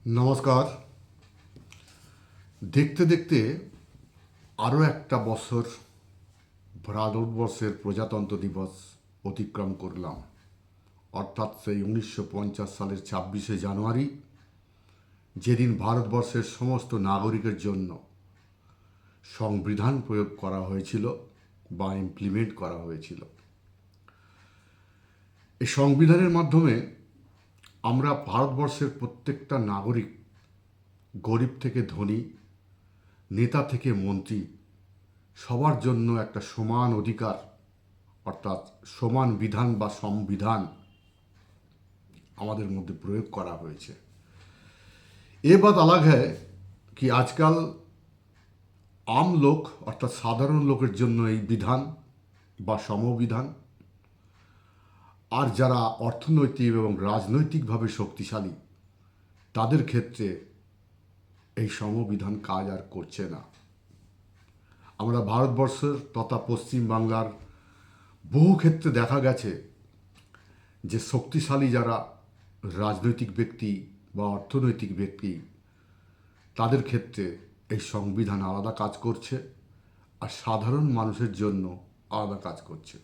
নমস্কার। দেখতে দেখতে আরও একটা বছর ভারতবর্ষের প্রজাতন্ত্র দিবস অতিক্রম করলাম, অর্থাৎ সেই 1950 সালের 26শে জানুয়ারি, যেদিন ভারতবর্ষের সমস্ত নাগরিকের জন্য সংবিধান প্রয়োগ করা হয়েছিল বা ইমপ্লিমেন্ট করা হয়েছিল। এই সংবিধানের মাধ্যমে আমরা ভারতবর্ষের প্রত্যেকটা নাগরিক, গরিব থেকে ধনী, নেতা থেকে মন্ত্রী, সবার জন্য একটা সমান অধিকার, অর্থাৎ সমান বিধান বা সংবিধান আমাদের মধ্যে প্রয়োগ করা হয়েছে। ये बात अलग है कि आजकल आम लोक अर्थात साधारण लोकेर जन्य এই বিধান বা সমবিধান, আর যারা অর্থনৈতিক এবং রাজনৈতিকভাবে শক্তিশালী তাদের ক্ষেত্রে এই সমবিধান কাজ আর করছে না। আমরা ভারতবর্ষের তথা পশ্চিম বাংলার বহু ক্ষেত্রে দেখা গেছে যে শক্তিশালী যারা রাজনৈতিক ব্যক্তি বা অর্থনৈতিক ব্যক্তি, তাদের ক্ষেত্রে এই সংবিধান আলাদা কাজ করছে আর সাধারণ মানুষের জন্য আলাদা কাজ করছে।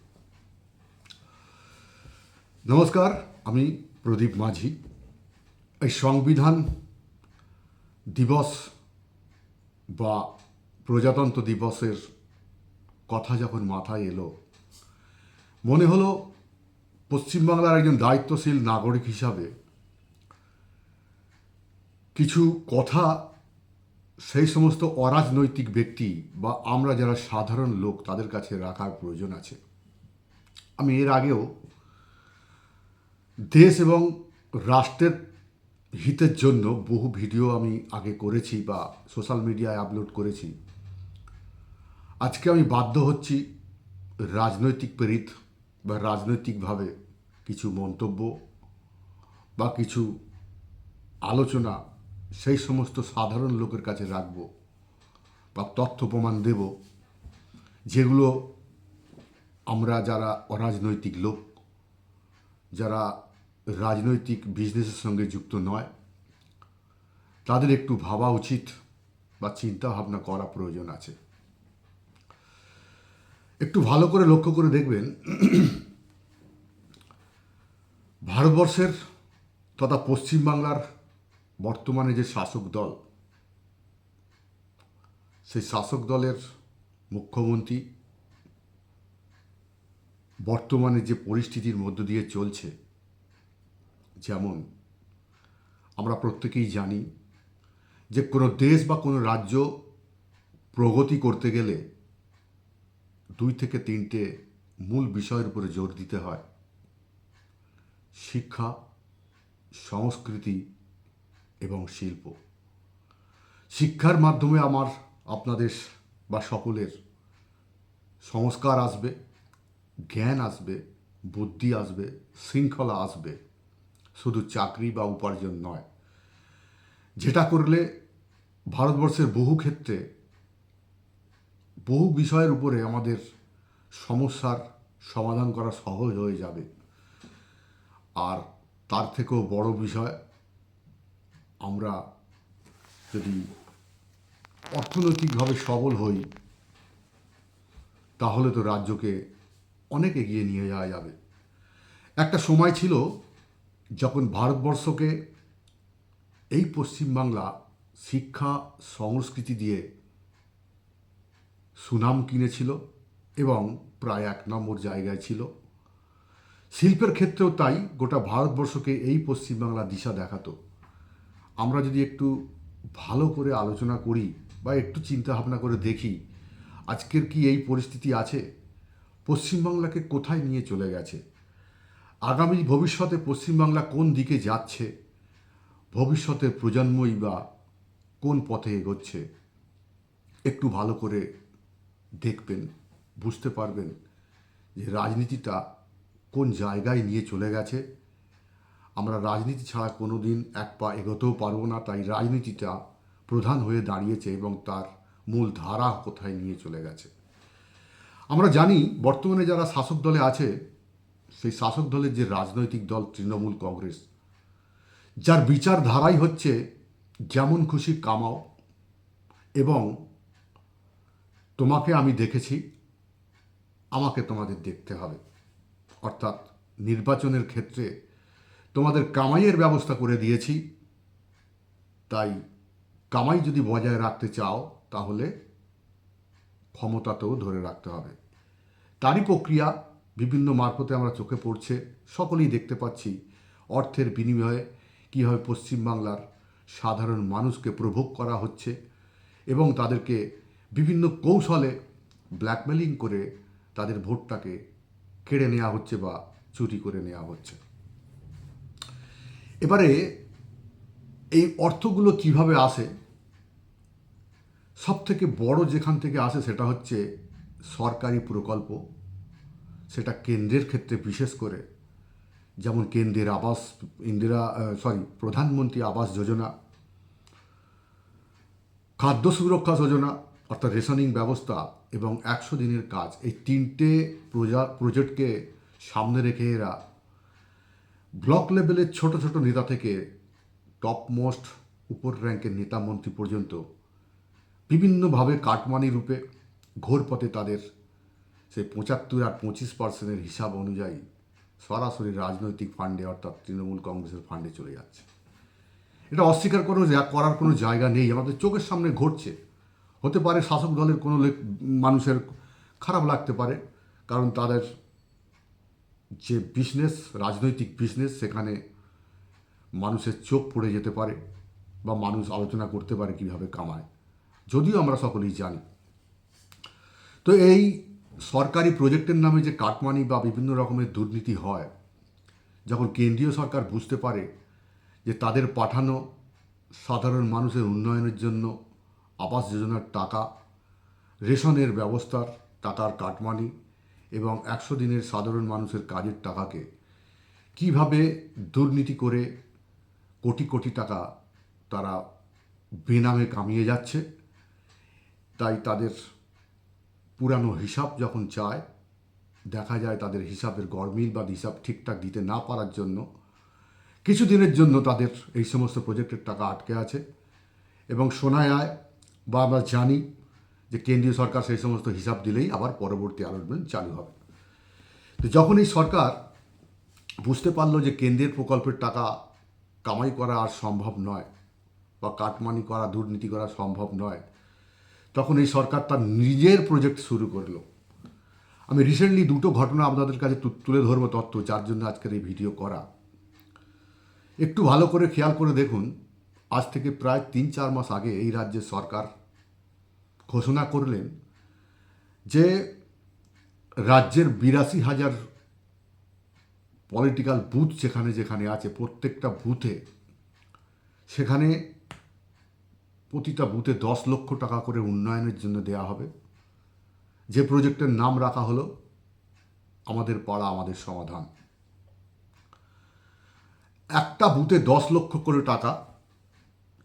নমস্কার, আমি প্রদীপ মাঝি। এই সংবিধান দিবস বা প্রজাতন্ত্র দিবসের কথা যখন মাথায় এলো, মনে হলো পশ্চিমবাংলার একজন দায়িত্বশীল নাগরিক হিসাবে কিছু কথা সেই সমস্ত অরাজনৈতিক ব্যক্তি বা আমরা যারা সাধারণ লোক তাদের কাছে রাখার প্রয়োজন আছে। আমি এর আগেও দেশ এবং রাষ্ট্রের হিতের জন্য বহু ভিডিও আমি আগে করেছি বা সোশ্যাল মিডিয়ায় আপলোড করেছি। আজকে আমি বাধ্য হচ্ছি রাজনৈতিক প্রেরিত বা রাজনৈতিকভাবে কিছু মন্তব্য বা কিছু আলোচনা সেই সমস্ত সাধারণ লোকের কাছে রাখব বা তথ্য প্রমাণ দেব, যেগুলো আমরা যারা অরাজনৈতিক লোক, যারা রাজনৈতিক বিজনেসের সঙ্গে যুক্ত নয়, তাদের একটু ভাবা উচিত বা চিন্তা ভাবনা করা প্রয়োজন আছে। একটু ভালো করে লক্ষ্য করে দেখবেন, ভারতবর্ষের তথা পশ্চিমবাংলার বর্তমানে যে শাসক দল, সেই শাসক দলের মুখ্যমন্ত্রী বর্তমানে যে পরিস্থিতির মধ্য দিয়ে চলছে, যেমন আমরা প্রত্যেকেই জানি যে কোনো দেশ বা কোনো রাজ্য প্রগতি করতে গেলে 2 থেকে 3টে মূল বিষয়ের উপরে জোর দিতে হয়: শিক্ষা, সংস্কৃতি এবং শিল্প। শিক্ষার মাধ্যমে আপনাদের বা সকলের সংস্কার আসবে, জ্ঞান আসবে, বুদ্ধি আসবে, শৃঙ্খলা আসবে, শুধু চাকরি বা উপার্জন নয়, যেটা করলে ভারতবর্ষের বহু ক্ষেত্রে বহু বিষয়ের উপরে আমাদের সমস্যার সমাধান করা সহজ হয়ে যাবে। আর তার থেকেও বড় বিষয়, আমরা যদি অর্থনৈতিকভাবে সবল হই তাহলে তো রাজ্যকে অনেক এগিয়ে নিয়ে যাওয়া যাবে। একটা সময় ছিল যখন ভারতবর্ষকে এই পশ্চিমবাংলা শিক্ষা সংস্কৃতি দিয়ে সুনাম কিনেছিল এবং প্রায় 1 নম্বর জায়গায় ছিল। শিল্পের ক্ষেত্রেও তাই, গোটা ভারতবর্ষকে এই পশ্চিমবাংলা দিশা দেখাতো। আমরা যদি একটু ভালো করে আলোচনা করি বা একটু চিন্তা ভাবনা করে দেখি, আজকের কি এই পরিস্থিতি আছে? পশ্চিমবাংলাকে কোথায় নিয়ে চলে গেছে? আগামী ভবিষ্যতে পশ্চিমবাংলা কোন দিকে যাচ্ছে? ভবিষ্যতের প্রজন্মই বা কোন পথে এগোচ্ছে? একটু ভালো করে দেখবেন, বুঝতে পারবেন যে রাজনীতিটা কোন জায়গায় নিয়ে চলে গেছে। আমরা রাজনীতি ছাড়া কোনো দিন এক পা এগোতেও পারবো না, তাই রাজনীতিটা প্রধান হয়ে দাঁড়িয়েছে এবং তার মূল ধারা কোথায় নিয়ে চলে গেছে। আমরা জানি বর্তমানে যারা শাসক দলে আছে, সেই শাসক দলের যে রাজনৈতিক দল তৃণমূল কংগ্রেস, যার বিচারধারাই হচ্ছে যেমন খুশি কামাও, এবং তোমাকে আমি দেখেছি, আমাকে তোমাদের দেখতে হবে। অর্থাৎ নির্বাচনের ক্ষেত্রে তোমাদের কামাইয়ের ব্যবস্থা করে দিয়েছি, তাই কামাই যদি বজায় রাখতে চাও তাহলে ক্ষমতাতেও ধরে রাখতে হবে। তারই প্রক্রিয়া বিভিন্ন মারফতে আমরা চোখে পড়ছে, সকলেই দেখতে পাচ্ছি অর্থের বিনিময়ে কীভাবে পশ্চিমবাংলার সাধারণ মানুষকে প্রভোগ করা হচ্ছে এবং তাদেরকে বিভিন্ন কৌশলে ব্ল্যাকমেলিং করে তাদের ভোটটাকে কেড়ে নেওয়া হচ্ছে বা চুরি করে নেওয়া হচ্ছে। এবারে এই অর্থগুলো কিভাবে আসে, সব থেকে বড় যেখান থেকে আসে সেটা হচ্ছে সরকারি প্রকল্প। সেটা কেন্দ্রের ক্ষেত্রে বিশেষ করে, যেমন কেন্দ্রের আবাস প্রধানমন্ত্রী আবাস যোজনা, খাদ্য সুরক্ষা যোজনা অর্থাৎ রেশনিং ব্যবস্থা এবং 100 দিনের কাজ, এই তিনটে প্রজেক্টকে সামনে রেখে এরা ব্লক লেভেলের ছোট ছোট নেতা থেকে টপ মোস্ট উপর র্যাঙ্কের নেতা মন্ত্রী পর্যন্ত বিভিন্নভাবে কাটমানি রূপে ঘোরপথে তাদের সেই 75 আর 25% হিসাব অনুযায়ী সরাসরি রাজনৈতিক ফান্ডে অর্থাৎ তৃণমূল কংগ্রেসের ফান্ডে চলে যাচ্ছে। এটা অস্বীকার করার কোনো জায়গা নেই, আমাদের চোখের সামনে ঘটছে। হতে পারে শাসক দলের কোনো মানুষের খারাপ লাগতে পারে, কারণ তাদের যে বিজনেস, রাজনৈতিক বিজনেস, সেখানে মানুষের চোখ পড়ে যেতে পারে বা মানুষ আলোচনা করতে পারে কীভাবে কামায়, যদিও আমরা সকলেই জানি। তো এই সরকারি প্রজেক্টের নামে যে কাটমানি বা বিভিন্ন রকমের দুর্নীতি হয়, যখন কেন্দ্রীয় সরকার বুঝতে পারে যে তাদের পাঠানো সাধারণ মানুষের উন্নয়নের জন্য আবাস যোজনার টাকা, রেশনের ব্যবস্থার টাকার কাটমানি এবং 100 দিনের সাধারণ মানুষের কাজের টাকাকে কিভাবে দুর্নীতি করে কোটি কোটি টাকা তারা বেনামে কামিয়ে যাচ্ছে, তাই তাদের পুরানো হিসাব যখন চায়, দেখা যায় তাদের হিসাবের গরমিল বা হিসাব ঠিকঠাক দিতে না পারার জন্য কিছুদিনের জন্য তাদের এই সমস্ত প্রজেক্টের টাকা আটকে আছে। এবং শোনা যায় বা আমরা জানি যে কেন্দ্রীয় সরকার সেই সমস্ত হিসাব দিলেই আবার পরবর্তী অ্যালটমেন্ট চালু হবে। তো যখন এই সরকার বুঝতে পারলো যে কেন্দ্রের প্রকল্পের টাকা কামাই করা আর সম্ভব নয় বা কাটমানি করা, দুর্নীতি করা সম্ভব নয়, তখন এই সরকার তার নিজের প্রজেক্ট শুরু করলো। আমি রিসেন্টলি দুটো ঘটনা আপনাদের কাছে তুলে ধরবো তথ্য, যার জন্য আজকের এই ভিডিও করা। একটু ভালো করে খেয়াল করে দেখুন, আজ থেকে প্রায় 3-4 মাস আগে এই রাজ্যের সরকার ঘোষণা করলেন যে রাজ্যের 82,000 পলিটিক্যাল বুথ যেখানে যেখানে আছে, প্রত্যেকটা বুথে সেখানে প্রতিটা বুথে 10 লক্ষ টাকা করে উন্নয়নের জন্য দেওয়া হবে। যে প্রজেক্টের নাম রাখা হলো আমাদের পাড়া আমাদের সমাধান। একটা বুথে 10 লক্ষ করে টাকা,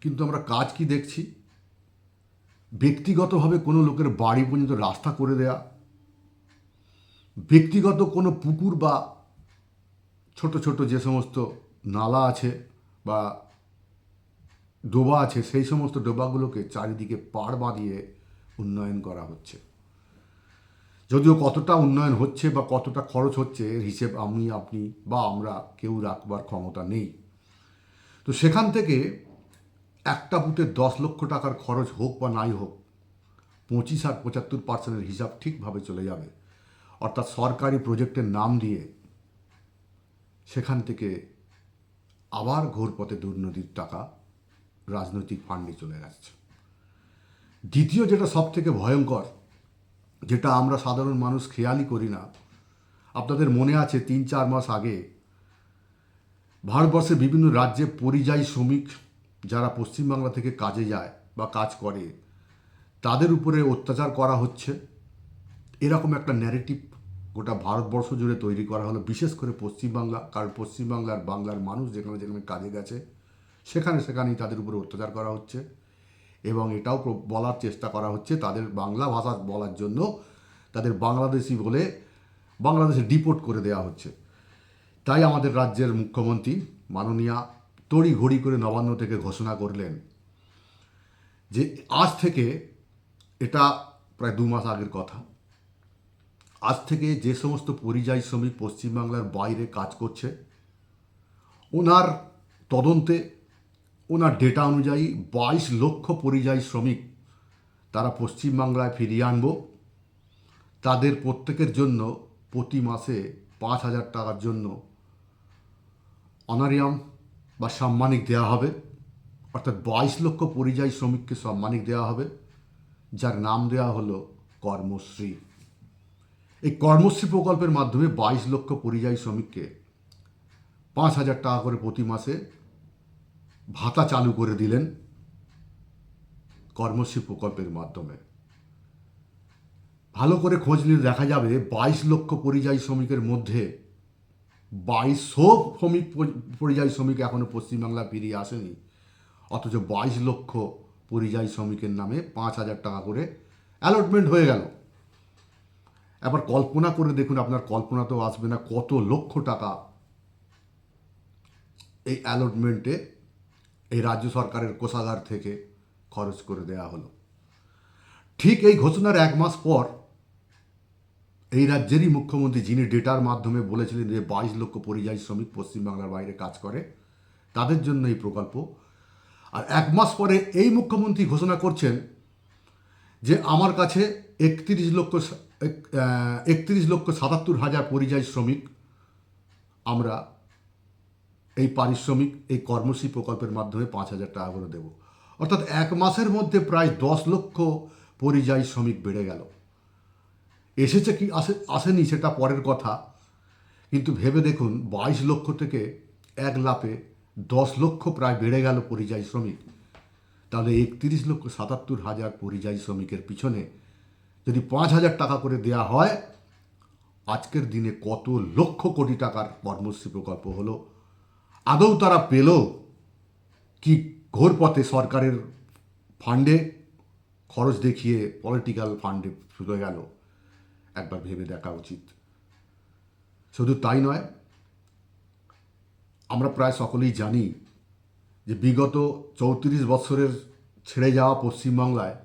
কিন্তু আমরা কাজ কি দেখছি? ব্যক্তিগতভাবে কোনো লোকের বাড়ি পর্যন্ত রাস্তা করে দেয়া, ব্যক্তিগত কোনো পুকুর বা ছোট ছোট যে সমস্ত নালা আছে বা ডোবা আছে, সেই সমস্ত ডোবাগুলোকে চারিদিকে পাড় বাঁধিয়ে উন্নয়ন করা হচ্ছে। যদিও কতটা উন্নয়ন হচ্ছে বা কতটা খরচ হচ্ছে এর হিসেব আমি, আপনি বা আমরা কেউ রাখবার ক্ষমতা নেই। তো সেখান থেকে একটা বুথে 10 লক্ষ টাকার খরচ হোক বা নাই হোক, 25 আর 75% হিসাব ঠিকভাবে চলে যাবে। অর্থাৎ সরকারি প্রজেক্টের নাম দিয়ে সেখান থেকে আবার ঘোরপথে দুর্নীতির টাকা রাজনৈতিক ফান্ডে চলে যাচ্ছে। দ্বিতীয় যেটা সব থেকে ভয়ঙ্কর, যেটা আমরা সাধারণ মানুষ খেয়ালই করি না, আপনাদের মনে আছে 3-4 মাস আগে ভারতবর্ষের বিভিন্ন রাজ্যে পরিযায়ী শ্রমিক যারা পশ্চিমবাংলা থেকে কাজে যায় বা কাজ করে, তাদের উপরে অত্যাচার করা হচ্ছে, এরকম একটা ন্যারেটিভ গোটা ভারতবর্ষ জুড়ে তৈরি করা হলো, বিশেষ করে পশ্চিমবাংলা। কারণ পশ্চিমবাংলার বাংলার মানুষ যেখানে যেখানে কাজে গেছে সেখানেই তাদের উপরে অত্যাচার করা হচ্ছে এবং এটাও বলার চেষ্টা করা হচ্ছে তাদের বাংলা ভাষা বলার জন্য তাদের বাংলাদেশি বলে বাংলাদেশে ডিপোর্ট করে দেওয়া হচ্ছে। তাই আমাদের রাজ্যের মুখ্যমন্ত্রী মাননীয়া তড়িঘড়ি করে নবান্ন থেকে ঘোষণা করলেন যে আজ থেকে, এটা প্রায় 2 মাস আগের কথা, আজ থেকে যে সমস্ত পরিযায়ী শ্রমিক পশ্চিমবাংলার বাইরে কাজ করছে, ওনার তদন্তে, ওনার ডেটা অনুযায়ী 22 লক্ষ পরিযায়ী শ্রমিক তারা পশ্চিমবাংলায় ফিরিয়ে আনব। তাদের প্রত্যেকের জন্য প্রতি মাসে 5,000 টাকার জন্য অনারিয়াম বা সাম্মানিক দেওয়া হবে। অর্থাৎ 22 লক্ষ পরিযায়ী শ্রমিককে সাম্মানিক দেওয়া হবে, যার নাম দেওয়া হলো কর্মশ্রী। এই কর্মশ্রী প্রকল্পের মাধ্যমে 22 লক্ষ পরিযায়ী শ্রমিককে 5,000 টাকা করে প্রতি মাসে ভাতা চালু করে দিলেন কর্মশ্রী প্রকল্পের মাধ্যমে। ভালো করে খোঁজ নিলে দেখা যাবে 22 লক্ষ পরিযায়ী শ্রমিকের মধ্যে 2200 পরিযায়ী শ্রমিক এখনও পশ্চিমবাংলা ফিরিয়ে আসেনি, অথচ 22 লক্ষ পরিযায়ী শ্রমিকের নামে 5,000 টাকা করে অ্যালটমেন্ট হয়ে গেল। এবার কল্পনা করে দেখুন, আপনার কল্পনাতেও আসবে না কত লক্ষ টাকা এই অ্যালটমেন্টে এই রাজ্য সরকারের কোষাগার থেকে খরচ করে দেওয়া হলো। ঠিক এই ঘোষণার 1 মাস পর এই রাজ্যেরই মুখ্যমন্ত্রী, যিনি ডেটার মাধ্যমে বলেছিলেন যে 22 লক্ষ পরিযায়ী শ্রমিক পশ্চিমবাংলার বাইরে কাজ করে, তাদের জন্য এই প্রকল্প, আর 1 মাস পরে এই মুখ্যমন্ত্রী ঘোষণা করছেন যে আমার কাছে 31,77,000 পরিযায়ী শ্রমিক আমরা এই পারিশ্রমিক, এই কর্মশ্রী প্রকল্পের মাধ্যমে 5,000 টাকা করে দেব। অর্থাৎ 1 মাসের মধ্যে প্রায় 10 লক্ষ পরিযায়ী শ্রমিক বেড়ে গেল। এসেছে কি আসেনি সেটা পরের কথা, কিন্তু ভেবে দেখুন 22 লক্ষ থেকে 1 লাফে 10 লক্ষ প্রায় বেড়ে গেল পরিযায়ী শ্রমিক। তাহলে 31,77,000 পরিযায়ী শ্রমিকের পিছনে যদি 5,000 টাকা করে দেয়া হয়, আজকের দিনে কত লক্ষ কোটি টাকার কর্মশ্রী প্রকল্প হলো। আদৌ তারা পেল কি ঘোর পথে সরকারের ফান্ডে খরচ দেখিয়ে পলিটিক্যাল ফান্ডে চলে গেল? একবার ভেবে দেখা উচিত। শুধু তাই নয়, আমরা প্রায় সকলেই জানি যে বিগত 34 বছরের ছেড়ে যাওয়া পশ্চিমবাংলায়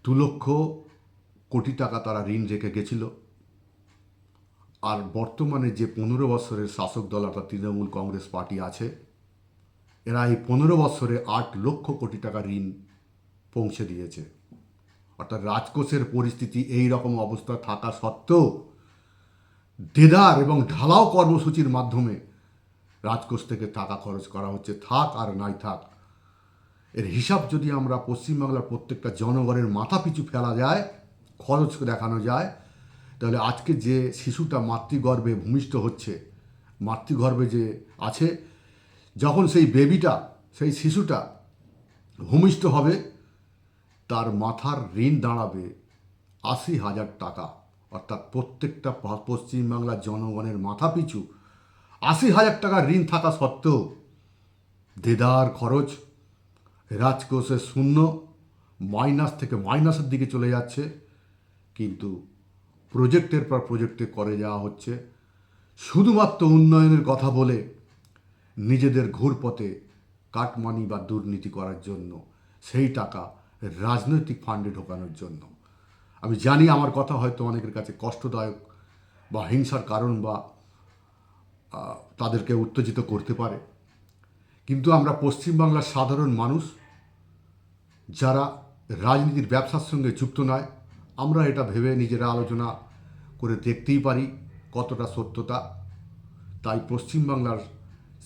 2 লক্ষ কোটি টাকা তারা ঋণ রেখে গেছিল। আর বর্তমানে যে 15 বছরের শাসক দল অর্থাৎ তৃণমূল কংগ্রেস পার্টি আছে, এরা এই 15 বছরে 8 লক্ষ কোটি টাকা ঋণ পৌঁছে দিয়েছে। অর্থাৎ রাজকোষের পরিস্থিতি এই রকম অবস্থা থাকা সত্ত্বেও দেদার এবং ঢালাও কর্মসূচির মাধ্যমে রাজকোষ থেকে টাকা খরচ করা হচ্ছে, থাক আর নাই থাক। এর হিসাব যদি আমরা পশ্চিমবাংলার প্রত্যেকটা জনগণের মাথা পিছু ফেলা যায়, খরচ দেখানো যায়, তাহলে আজকে যে শিশুটা মাতৃগর্ভে ভূমিষ্ঠ হচ্ছে, মাতৃগর্ভে যে আছে, যখন সেই বেবিটা, সেই শিশুটা ভূমিষ্ঠ হবে, তার মাথার ঋণ দাঁড়াবে 80,000 টাকা। অর্থাৎ প্রত্যেকটা পশ্চিমবাংলার জনগণের মাথা পিছু 80,000 টাকা ঋণ থাকা সত্ত্বেও দেদার খরচ, রাজকোষে শূন্য, মাইনাস থেকে মাইনাসের দিকে চলে যাচ্ছে। কিন্তু প্রজেক্টের পর প্রজেক্টে করে যাওয়া হচ্ছে শুধুমাত্র উন্নয়নের কথা বলে নিজেদের ঘুরপথে কাটমানি বা দুর্নীতি করার জন্য, সেই টাকা রাজনৈতিক ফান্ডে ঢোকানোর জন্য। আমি জানি আমার কথা হয়তো অনেকের কাছে কষ্টদায়ক বা হিংসার কারণ বা তাদেরকে উত্তেজিত করতে পারে, কিন্তু আমরা পশ্চিমবাংলার সাধারণ মানুষ যারা রাজনীতির ব্যবসার সঙ্গে যুক্ত নয়, আমরা এটা ভেবে নিজেরা আলোচনা করে দেখতেই পারি কতটা সত্যতা। তাই পশ্চিমবাংলার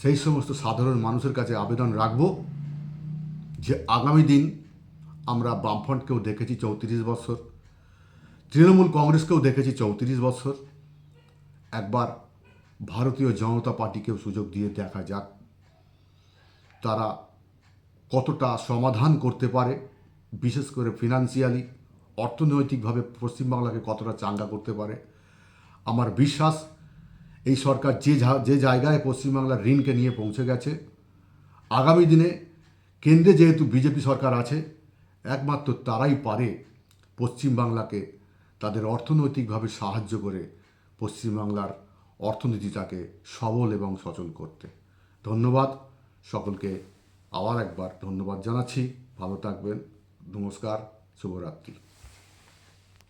সেই সমস্ত সাধারণ মানুষের কাছে আবেদন রাখব যে আগামী দিন আমরা বামফ্রন্টকেও দেখেছি 34 বছর, তৃণমূল কংগ্রেসকেও দেখেছি 34 বছর, একবার ভারতীয় জনতা পার্টিকেও সুযোগ দিয়ে দেখা যাক তারা কতটা সমাধান করতে পারে, বিশেষ করে ফিনান্সিয়ালি, অর্থনৈতিকভাবে পশ্চিমবাংলাকে কতটা চাঙ্গা করতে পারে। আমার বিশ্বাস এই সরকার যে জায়গায় পশ্চিমবাংলার ঋণকে নিয়ে পৌঁছে গেছে, আগামী দিনে কেন্দ্রে যেহেতু বিজেপি সরকার আছে, একমাত্র তারাই পারে পশ্চিমবাংলাকে তাদের অর্থনৈতিকভাবে সাহায্য করে পশ্চিমবাংলার অর্থনীতিটাকে সবল এবং সচল করতে। ধন্যবাদ সকলকে, আবার একবার ধন্যবাদ জানাচ্ছি। ভালো থাকবেন। নমস্কার, শুভরাত্রি।